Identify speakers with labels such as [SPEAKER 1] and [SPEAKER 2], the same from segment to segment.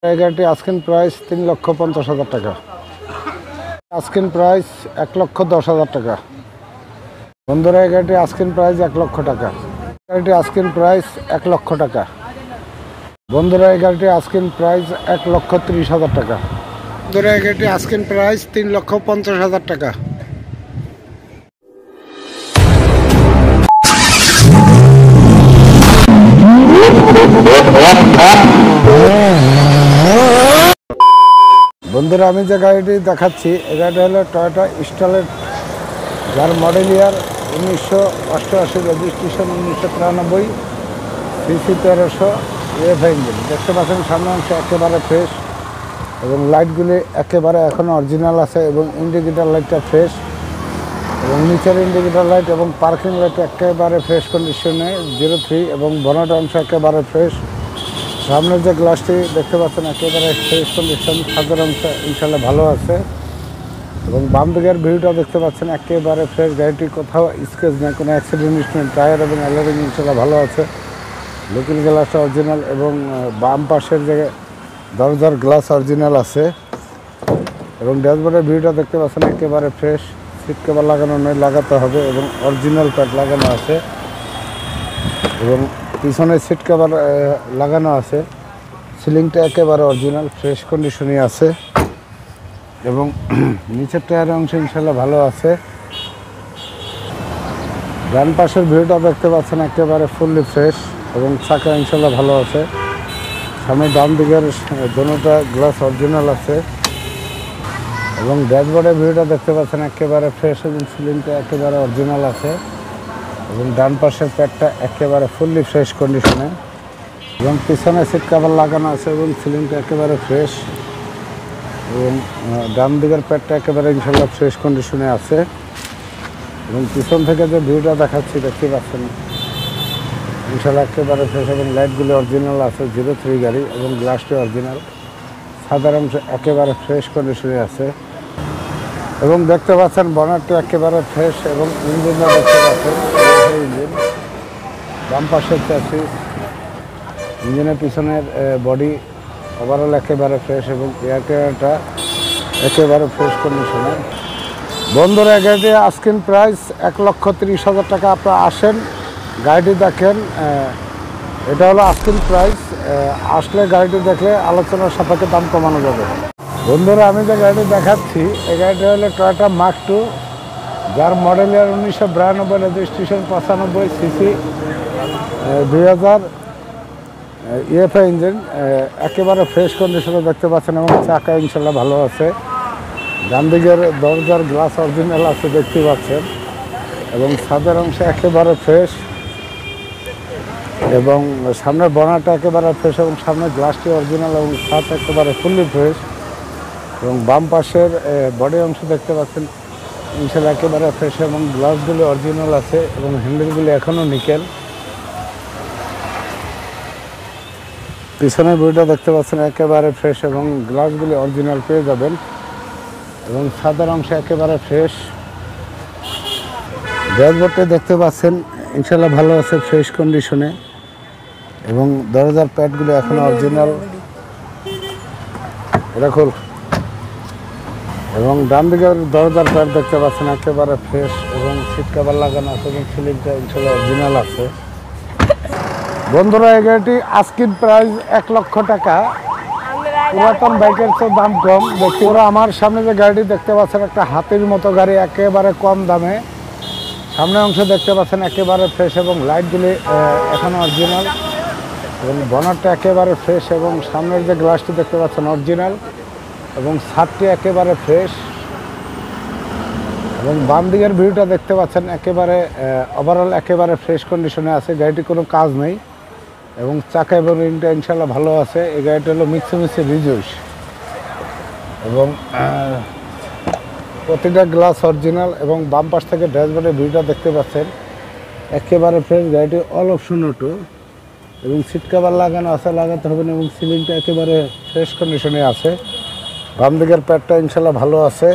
[SPEAKER 1] এই গাড়িটি asking price ৩,৫০,০০০ টাকা। আস্কিং প্রাইস ১,১০,০০০ টাকা। বন্ধুরা, এই গাড়িটি আস্কিং প্রাইস ১,০০,০০০ টাকা। গাড়িটি আস্কিং প্রাইস ১,০০,০০০ টাকা। বন্ধুরা, এই গাড়িটি আস্কিং প্রাইস ১,৩০,০০০ টাকা। বন্ধুরা, এই গাড়িটি আস্কিং প্রাইস ৩,৫০,০০০ টাকা। বন্ধুরা, আমি যে গাড়িটি দেখাচ্ছি এই গাড়িটা হলো টয়োটা স্টারলেট, যার মডেল ইয়ার ১৯৮৮, রেজিস্ট্রেশন ১৯৯৩, সিসি ১৩০০, এফআই ইঞ্জিন। দেখতে পাচ্ছেন সামনে অংশ একেবারে ফ্রেশ এবং লাইটগুলি একেবারে এখনও অরিজিনাল আছে এবং ইন্ডিকেটার লাইটটা ফ্রেশ এবং নিচের ইন্ডিকেটার লাইট এবং পার্কিং লাইট একেবারে ফ্রেশ কন্ডিশনে 03 এবং বনেট অংশ একেবারে ফ্রেশ। সামনের যে গ্লাসটি দেখতে পাচ্ছেন একেবারে ফ্রেশ কন্ডিশন, ছাদের অংশ ইনশাল্লাহ ভালো আছে এবং বাম দিকের ভিউটা দেখতে পাচ্ছেন একেবারে ফ্রেশ। গাড়িটি কোথাও স্কেচ নেই, কোনো অ্যাক্সিডেন্ট হিস্ট্রি নেই। টায়ার এবং অ্যালোরিং ইনশাল্লাহ ভালো আছে। লুকিং গ্লাসটা অরিজিনাল এবং বাম পাশের যে দরজার গ্লাস অরিজিনাল আছে এবং ড্যাশবোর্ডের ভিউটা দেখতে পাচ্ছেন একেবারে ফ্রেশ। সিট কভার লাগানো নয়, লাগাতে হবে এবং অরিজিনাল প্যাড লাগানো আছে এবং পিছনে সিট কভার লাগানো আছে। সিলিংটা একেবারে অরিজিনাল ফ্রেশ কন্ডিশনে আছে এবং নিচের টায়ারের অংশ ইনশাল্লাহ ভালো আছে। ডান পাশের ভিউটা দেখতে পাচ্ছেন একেবারে ফুললি ফ্রেশ এবং চাকা ইনশাল্লাহ ভালো আছে। সামনে ডান দিকের দোনোটা গ্লাস অরিজিনাল আছে এবং ড্যাশবোর্ডের ভিউটা দেখতে পাচ্ছেন একেবারে ফ্রেশ এবং সিলিংটা একেবারে অরিজিনাল আছে এবং ডান পাশের প্যাডটা একেবারে ফুললি ফ্রেশ কন্ডিশনে এবং পিছনে সিট কভার লাগানো আছে এবং সিলিংটা একেবারে ফ্রেশ এবং ডান দিকের প্যাডটা একেবারে ইনশাল্লাহ ফ্রেশ কন্ডিশনে আছে এবং পিছন থেকে যে ভিউটা দেখাচ্ছি দেখতে পাচ্ছেন ইনশাল্লাহ একেবারে ফ্রেশ এবং লাইটগুলি অরিজিনাল আছে। 03 গাড়ি এবং গ্লাসটি অরিজিনাল, সাদার অংশ একেবারে ফ্রেশ কন্ডিশনে আছে এবং দেখতে পাচ্ছেন বনেটটা একেবারে ফ্রেশ এবং ইঞ্জিনটা দেখতে পাচ্ছেন ইঞ্জিন। বাম পাশের চ্যাসিস, ইঞ্জিনের পিছনের বডি ওভারঅল একেবারে ফ্রেশ এবং এয়ার ক্লিনারটা একেবারে ফ্রেশ কন্ডিশনে। বন্ধুরা, গাড়িটি আস্কিং প্রাইস ১,৩০,০০০ টাকা। আপনারা আসেন, গাড়িটি দেখেন। এটা হলো আস্কিং প্রাইস। আসলে গাড়িটি দেখলে আলোচনার সাপেক্ষে দাম কমানো যাবে। বন্ধুরা, আমি যে গাড়িটি দেখাচ্ছি এই গাড়িটা হলো টয়োটা মার্ক II, যার মডেল ইয়ার ১৯৯২, রেজিস্ট্রেশন ৯৫, সিসি ২০০০, এফআই ইঞ্জিন। একেবারে ফ্রেশ কন্ডিশনে দেখতে পাচ্ছেন এবং চাকা ইনশাল্লাহ ভালো আছে। ডান দিকের দরজার গ্লাস অরিজিনাল আছে দেখতে পাচ্ছেন এবং ছাদের অংশ একেবারে ফ্রেশ এবং সামনের বনেটটা একেবারে ফ্রেশ এবং সামনের গ্লাসটি অরিজিনাল এবং ছাদ একেবারে ফুললি ফ্রেশ এবং বাম পাশের বডি অংশ দেখতে পাচ্ছেন ইনশাল্লাহ একেবারে ফ্রেশ এবং গ্লাসগুলি অরিজিনাল আছে এবং হ্যান্ডেলগুলি এখনও নিকেল। পিছনের ভিউটা দেখতে পাচ্ছেন একেবারে ফ্রেশ এবং গ্লাসগুলি অরিজিনাল পেয়ে যাবেন এবং ছাদের অংশ একেবারে ফ্রেশ। ড্যাশবোর্ডটা দেখতে পাচ্ছেন ইনশাল্লাহ ভালো আছে, ফ্রেশ কন্ডিশনে এবং দরজার প্যাডগুলো এখনও অরিজিনাল। এটা খোল এবং ডান দিকের দরজার প্যাড দেখতে পাচ্ছেন একেবারে ফ্রেশ এবং সিট কভার লাগানো আছে এবং সিলিংটা ইনশাল্লাহ অরিজিনাল আছে। বন্ধুরা, এই গাড়িটি আস্কিং প্রাইস ১,০০,০০০ টাকা। পুরাতন বাইকের তো দাম কম। দেখতে ওরা আমার সামনে যে গাড়িটি দেখতে পাচ্ছেন একটা হাতির মতো গাড়ি, একেবারে কম দামে। সামনের অংশ দেখতে পাচ্ছেন একেবারে ফ্রেশ এবং লাইটগুলি এখনও অরিজিনাল এবং বনেটটা একেবারে ফ্রেশ এবং সামনের যে গ্লাসটি দেখতে পাচ্ছেন অরিজিনাল এবং ছাদটি একেবারে ফ্রেশ এবং বাম দিকের ভিউটা দেখতে পাচ্ছেন একেবারে ওভারঅল একেবারে ফ্রেশ কন্ডিশনে আছে। গাড়িটি কোনো কাজ নেই এবং চাকা এবং রিংটা ইনশাল্লাহ ভালো আছে। এই গাড়িটা হলো মিৎসুবিশি রিজুস এবং প্রতিটা গ্লাস অরিজিনাল এবং বাম পাশ থেকে ড্যাশবোর্ডের ভিউটা দেখতে পাচ্ছেন একেবারে ফ্রেশ। গাড়িটি অল অপশন অটো এবং সিট কভার লাগানো আছে, লাগাতে হবে না এবং সিলিংটা একেবারে ফ্রেশ কন্ডিশনে আছে। বাম দিকের প্যাডটা ইনশাল্লাহ ভালো আছে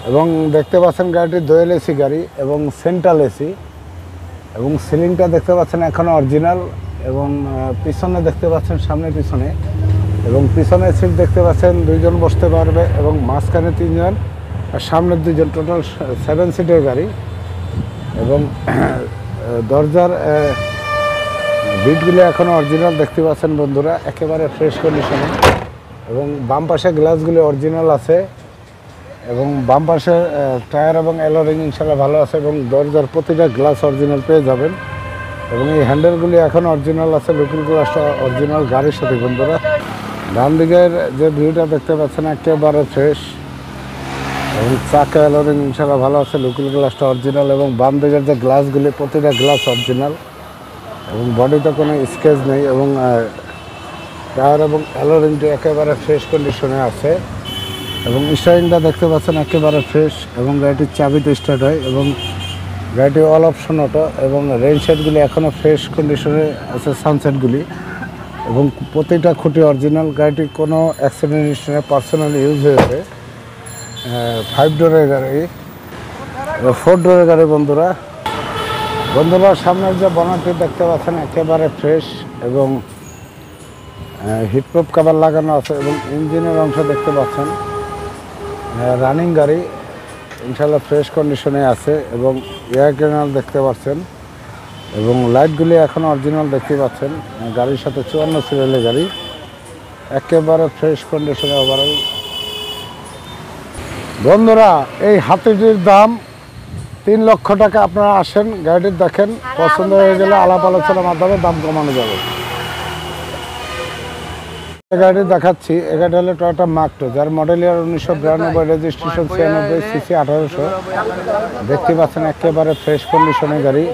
[SPEAKER 1] এবং দেখতে পাচ্ছেন গাড়িটি দোয়েল এসি গাড়ি এবং সেন্ট্রাল এসি এবং সিলিংটা দেখতে পাচ্ছেন এখনও অরিজিনাল এবং পিছনে দেখতে পাচ্ছেন সামনে পিছনে, এবং পিছনের সিট দেখতে পাচ্ছেন 2 জন বসতে পারবে এবং মাঝখানে 3 জন আর সামনের 2 জন, টোটাল 7 সিটের গাড়ি। এবং দরজার বিটগুলো এখনও অরিজিনাল দেখতে পাচ্ছেন বন্ধুরা, একেবারে ফ্রেশ কন্ডিশনে। এবং বাম পাশে গ্লাসগুলি অরিজিনাল আছে এবং বাম পাশে টায়ার এবং অ্যালোরিং ইনশাল্লাহ ভালো আছে এবং দরজার প্রতিটা গ্লাস অরিজিনাল পেয়ে যাবেন। এবং এই হ্যান্ডেলগুলি এখন অরিজিনাল আছে, লুকিং গ্লাসটা অরিজিনাল গাড়ির সাথে বন্ধুরা। ডান দিকের যে ভিউটা দেখতে পাচ্ছেন একেবারে ফ্রেশ এবং চাকা অ্যালোরিং ইনশাল্লাহ ভালো আছে, লুকিং গ্লাসটা অরিজিনাল। এবং বাম দিকের যে গ্লাসগুলি প্রতিটা গ্লাস অরিজিনাল এবং বডিতে কোনো স্কেচ নেই এবং টায়ার এবং অ্যালোরিংটি একেবারে ফ্রেশ কন্ডিশনে আছে। এবং স্টারিংটা দেখতে পাচ্ছেন একেবারে ফ্রেশ এবং গাড়িটির চাবিতে স্টার্ট হয় এবং গাড়িটি অল অপশন অটো এবং রেইন শেডগুলি এখনও ফ্রেশ কন্ডিশনে আছে, সানসেটগুলি এবং প্রতিটা খুঁটি অরিজিনাল। গাড়িটি কোনো অ্যাক্সিডেন্ট হিস্ট্রি পার্সোনালি ইউজ হয়েছে। 5 ডোরের গাড়ি, 4 ডোরের গাড়ি বন্ধুরা। সামনের যে বনারটি দেখতে পাচ্ছেন একেবারে ফ্রেশ এবং হিটপ্রুফ কভার লাগানো আছে এবং ইঞ্জিনের অংশ দেখতে পাচ্ছেন রানিং গাড়ি ইনশাল্লাহ ফ্রেশ কন্ডিশনে আছে এবং এয়ার ক্যানাল দেখতে পাচ্ছেন এবং লাইটগুলি এখন অরিজিনাল দেখতে পাচ্ছেন। গাড়ির সাথে 54 সিরিয়ালের গাড়ি, একেবারে ফ্রেশ কন্ডিশনে ওভারঅল। বন্ধুরা এই হাতিটির দাম 3 লক্ষ টাকা। আপনারা আসেন, গাড়িটি দেখেন, পছন্দ হয়ে গেলে আলাপ আলোচনার মাধ্যমে দাম কমানো যাবে। গাড়ি দেখাচ্ছি, এই গাড়ি হলো টয়োটা মার্ক II, যার মডেল ইয়ার 1992, রেজিস্ট্রেশন 96, সিসি 1800। দেখতে পাচ্ছেন একেবারে ফ্রেশ কন্ডিশনের গাড়ি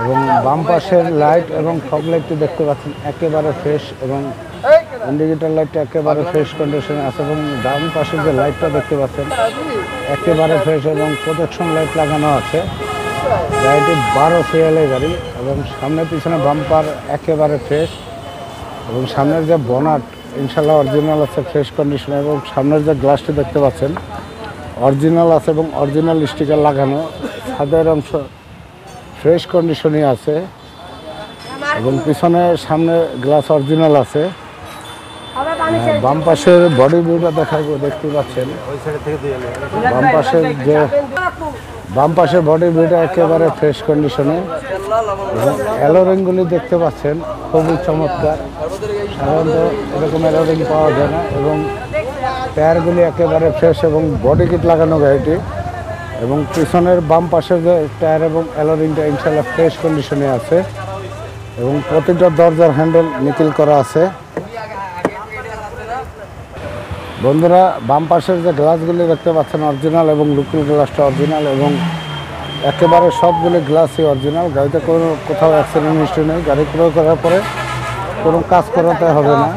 [SPEAKER 1] এবং বাম পাশের লাইট এবং ফগ লাইটটি দেখতে পাচ্ছেন একেবারে ফ্রেশ এবং ইন্ডিকেটর লাইটটা একেবারে ফ্রেশ কন্ডিশনে আছে এবং ডান পাশের যে লাইটটা দেখতে পাচ্ছেন একেবারে ফ্রেশ এবং প্রোটেকশন লাইট লাগানো আছে। গাড়িটি 12 সিরিয়ালের গাড়ি এবং সামনে পিছনে বাম্পার একেবারে ফ্রেশ এবং সামনের যে বনাট ইনশাল্লাহ অরিজিনাল আছে, ফ্রেশ কন্ডিশনে। এবং সামনের যে গ্লাসটি দেখতে পাচ্ছেন অরিজিনাল আছে এবং অরিজিনাল স্টিকার লাগানো। ছাদের অংশ ফ্রেশ কন্ডিশনই আছে এবং পিছনে সামনে গ্লাস অরিজিনাল আছে। বাম পাশের বডি ভিউটা দেখাবো, দেখতে পাচ্ছেন বাম পাশের বডি ভিউটা একেবারে ফ্রেশ কন্ডিশনে এবং অ্যালোরিংগুলি দেখতে পাচ্ছেন খুবই চমৎকার। সাধারণত এরকম অ্যালোরিং পাওয়া যায় না এবং টায়ারগুলি একেবারে ফ্রেশ এবং বডি কিট লাগানো গাড়িটি এবং পিছনের বাম পাশের যে টায়ার এবং অ্যালোরিংটা ইনশাল্লাহ ফ্রেশ কন্ডিশনে আছে এবং প্রতিটা দরজার হ্যান্ডেল নিকেল করা আছে। বন্ধুরা বাম পাশের যে গ্লাসগুলি দেখতে পাচ্ছেন অরিজিনাল এবং লুকিং গ্লাসটা অরিজিনাল এবং একেবারে সবগুলি গ্লাসই অরিজিনাল। গাড়িতে কোনো কোথাও অ্যাক্সিডেন্ট হিস্ট্রি নেই। গাড়ি ক্রয় করার পরে কোনো কাজ করাতে হবে না।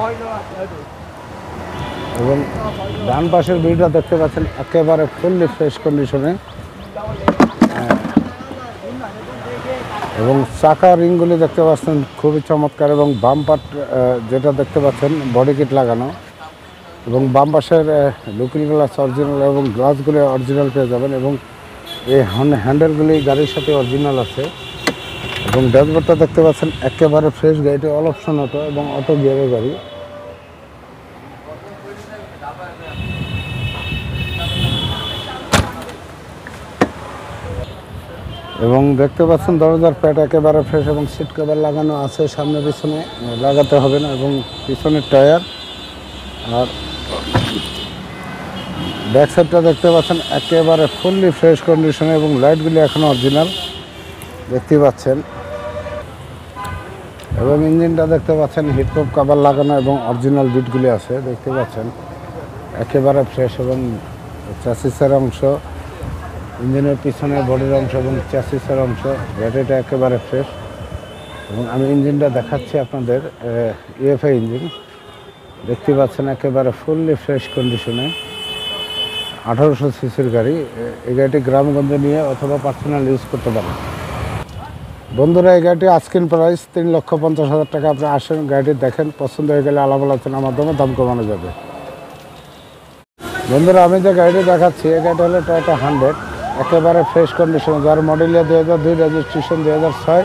[SPEAKER 1] এবং ডান পাশের ভিউটা দেখতে পাচ্ছেন একেবারে ফুললি ফ্রেশ কন্ডিশনে এবং চাকা রিংগুলি দেখতে পাচ্ছেন খুবই চমৎকার এবং বাম পার্ট যেটা দেখতে পাচ্ছেন বডি কিট লাগানো এবং বাম পাশের লুকিং গ্লাস অরিজিনাল এবং গ্লাসগুলি অরিজিনাল পেয়ে যাবেন এবং এই হ্যান্ডেলগুলি গাড়ির সাথে অরিজিনাল আছে এবং ড্যাশবোর্ডটা দেখতে পাচ্ছেন একেবারে ফ্রেশ। গাড়িটি অল অপশন অটো এবং অটো গিয়ারের গাড়ি। এবং দেখতে পাচ্ছেন দরজার প্যাড একেবারে ফ্রেশ এবং সিট কভার লাগানো আছে, সামনে পিছনে লাগাতে হবে না এবং পিছনের টায়ার আর ব্যাক সাইডটা দেখতে পাচ্ছেন একেবারে ফুললি ফ্রেশ কন্ডিশনে এবং লাইটগুলি এখনও অরিজিনাল দেখতে পাচ্ছেন এবং ইঞ্জিনটা দেখতে পাচ্ছেন হিটপ্রুফ কভার লাগানো এবং অরিজিনাল বিটগুলি আছে দেখতে পাচ্ছেন একেবারে ফ্রেশ এবং চ্যাসিসের অংশ, ইঞ্জিনের পিছনে বডির অংশ এবং চ্যাসিসের অংশ ব্যাটারিটা একেবারে ফ্রেশ এবং আমি ইঞ্জিনটা দেখাচ্ছি আপনাদের। ইএফআই ইঞ্জিন দেখতে পাচ্ছেন একেবারে ফুললি ফ্রেশ কন্ডিশনে। 1800 সিসির গাড়ি। এই গাড়িটি গ্রামগঞ্জে নিয়ে অথবা পার্সোনাল ইউজ করতে পারেন। বন্ধুরা এই গাড়িটি আস্কিং প্রাইস 3,50,000 টাকা। আপনি আসেন, গাড়িটি দেখেন, পছন্দ হয়ে গেলে আলাপ আলোচনার মাধ্যমে দাম কমানো যাবে। বন্ধুরা আমি যে গাড়িটি দেখাচ্ছি এই গাড়িটা হলো টয়োটা 100, একেবারে ফ্রেশ কন্ডিশন, যার model 2002, registration 2006,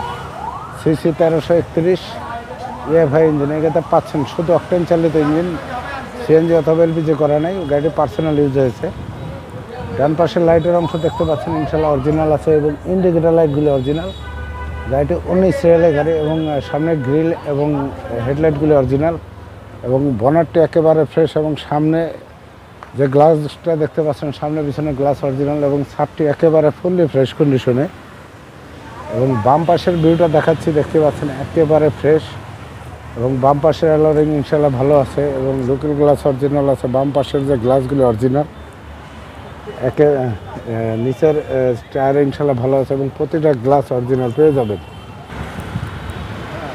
[SPEAKER 1] CC 1331 EFI engine. এটাতে পাচ্ছেন শুধু অকটেন চালিত ইঞ্জিন, সিএনজি অথবা এলপিজি করা নেই, গাড়ি পার্সোনাল ইউজ হয়েছে। ডান পাশের লাইটের অংশ দেখতে পাচ্ছেন ইনশাল্লাহ অরিজিনাল আছে এবং ইন্ডিকেটর লাইটগুলি অরিজিনাল। গাড়িটি 19 সিরিয়ালের গাড়ি এবং সামনে গ্রিল এবং হেডলাইটগুলি অরিজিনাল এবং বনারটি একেবারে ফ্রেশ এবং সামনে যে গ্লাসটা দেখতে পাচ্ছেন সামনে পিছনে গ্লাস অরিজিনাল এবং ছাদটি একেবারে ফুললি ফ্রেশ কন্ডিশনে এবং বাম পাশের ভিউটা দেখাচ্ছি, দেখতে পাচ্ছেন একেবারে ফ্রেশ এবং বাম পাশের অ্যালোরিং ইনশাল্লাহ ভালো আছে এবং লোকাল গ্লাস অরিজিনাল আছে। বাম পাশের যে গ্লাসগুলি অরিজিনাল, নিচের টায়ার ইনশাল্লাহ ভালো আছে এবং প্রতিটা গ্লাস অরিজিনাল পেয়ে যাবেন।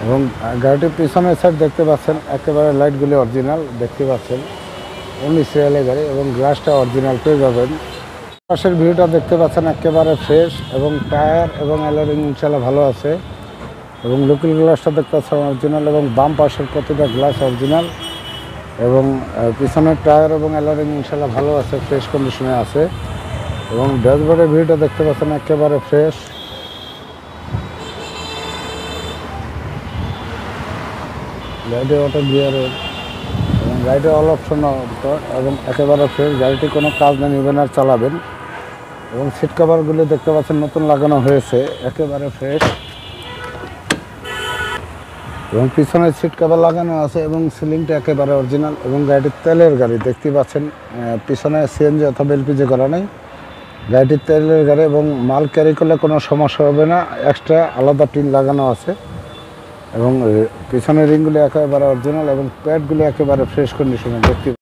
[SPEAKER 1] এবং গাড়িটির পিছনের সাইড দেখতে পাচ্ছেন একেবারে লাইটগুলি অরিজিনাল দেখতে পাচ্ছেন, 19 সিরিয়ালের গাড়ি এবং গ্লাসটা অরিজিনাল পেয়ে যাবেন। পাশের ভিউটা দেখতে পাচ্ছেন একেবারে ফ্রেশ এবং টায়ার এবং অ্যালোরিং ইনশাল্লাহ ভালো আছে এবং লোকাল গ্লাসটা দেখতে পাচ্ছেন অরিজিনাল এবং বাম পাশের প্রতিটা গ্লাস অরিজিনাল এবং পিছনের টায়ার এবং অ্যালোরিং ইনশাল্লাহ ভালো আছে, ফ্রেশ কন্ডিশনে আছে এবং ড্যাশবোর্ডের ভিউটা দেখতে পাচ্ছেন একেবারে ফ্রেশ। গাড়িটি অটো গিয়ারের এবং গাড়িটি অল অপশন এবং একেবারে ফ্রেশ। গাড়িটি কোনো কাজ না, নেবেন আর চালাবেন এবং সিট কভারগুলি দেখতে পাচ্ছেন নতুন লাগানো হয়েছে, একেবারে ফ্রেশ এবং পিছনের সিট কভার লাগানো আছে এবং সিলিংটা একেবারে অরিজিনাল এবং গাড়িটির তেলের গাড়ি দেখতে পাচ্ছেন, পিছনে সিএনজি অথবা এলপিজি করা নেই, গাড়িটির তেলের গাড়ি এবং মাল ক্যারি করলে কোনো সমস্যা হবে না, এক্সট্রা আলাদা টিন লাগানো আছে এবং পিছনের রিংগুলি একেবারে অরিজিনাল এবং প্যাডগুলি একেবারে ফ্রেশ কন্ডিশনে দেখতে